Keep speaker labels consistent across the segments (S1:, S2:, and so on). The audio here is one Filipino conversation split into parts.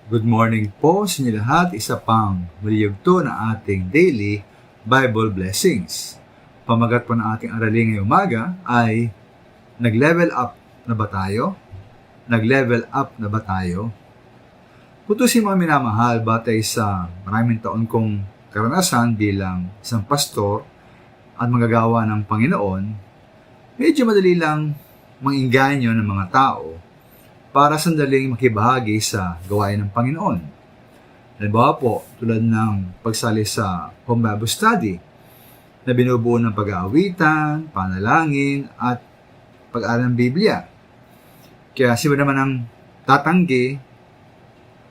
S1: Good morning po sa inyo lahat. Isa pang maliyugto na ating daily Bible blessings. Pamagat po ng ating aralin ngayong umaga ay nag-level up na ba tayo? Nag-level up na ba tayo? Putusin mga minamahal, batay sa maraming taon kong karanasan bilang isang pastor at manggagawa ng Panginoon, medyo madali lang manginganyo ng mga tao para sandaling makibahagi sa gawain ng Panginoon. Halimbawa po, tulad ng pagsali sa home Bible study na binubuo ng pag-aawitan, panalangin, at pag-aaral ng Biblia. Kaya sila naman ang tatanggi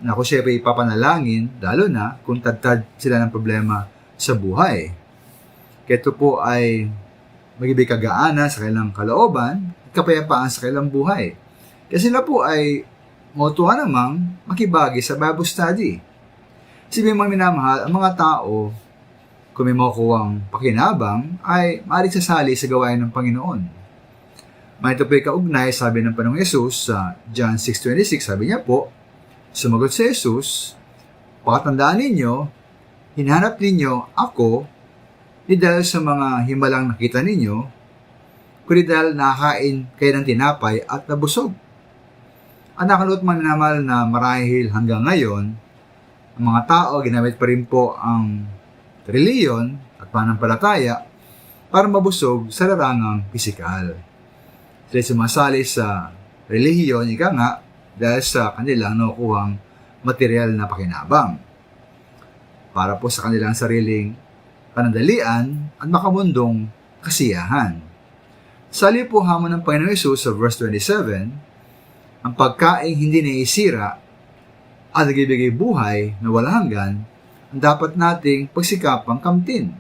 S1: na kung siya ipapanalangin, lalo na kung tad-tad sila ng problema sa buhay. Kaya ito po ay magibig kagaanan sa kanilang kalooban at kapayapaan sa kanilang buhay. Kasi sila po ay matuwa namang makibagi sa Bible study. Sabihin mga minamahal, ang mga tao, kung may makukuhang pakinabang, ay maaaring sasali sa gawain ng Panginoon. May ito po kaugnay, sabi ng Panginoong Yesus sa John 6:26, sabi niya po, sumagot si Jesus, pakatandaan ninyo, hinahanap ninyo ako, di dahil sa mga himalang nakita ninyo, kundi dahil nakakain kayo ng tinapay at nabusog. Ang nakalot man naman na marahil hanggang ngayon, ang mga tao ginamit pa rin po ang reliyon at pananampalataya para mabusog sa larangang pisikal. Sila sumasali sa relihiyon, ika nga, dahil sa kanilang nakukuhang material na pakinabang. Para po sa kanilang sariling panandalian at makamundong kasiyahan. Sali po hamon ng Panginoon Hesus sa verse 27, ang pagkaing hindi naisira at nagbibigay buhay na walang hanggan ang dapat nating pagsikapang kamtin.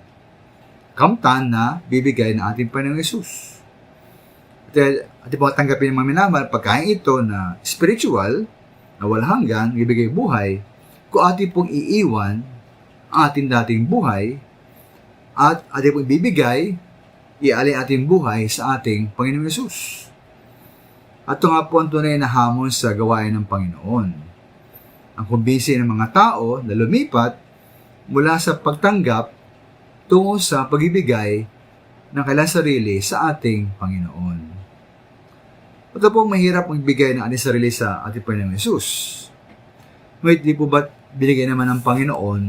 S1: Kamtan na bibigay ng ating Panginoong Hesus. At po tanggapin ng mga minamahal, pagkain ito na spiritual, na walang hanggan, nagbibigay buhay, kung ating pong iiwan ang ating dating buhay at ating pong ibibigay, ialay ating buhay sa ating Panginoong Hesus. At ito nga po ang tunay na hamon sa gawain ng Panginoon. Ang kumbinsi ng mga tao na lumipat mula sa pagtanggap tungo sa pagibigay ng kailang sarili sa ating Panginoon. Ito po mahirap magbigay ng ating sarili sa ating Panginoong Hesus. Ngunit di po ba't binigay naman ng Panginoon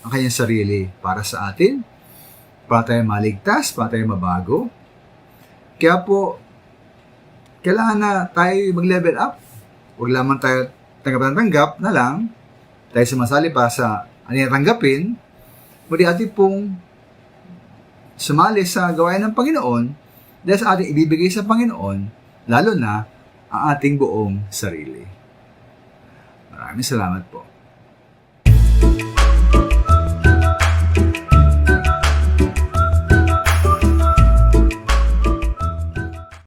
S1: ang kanyang sarili para sa atin? Para tayo maligtas, para tayo mabago? Kaya po, kailangan na tayo mag-level up. Huwag lamang tayo tanggap na lang, tayo sumasali para sa anong tanggapin, kundi ating pong sumali sa gawain ng Panginoon dahil sa ating ibibigay sa Panginoon, lalo na ang ating buong sarili. Maraming salamat po.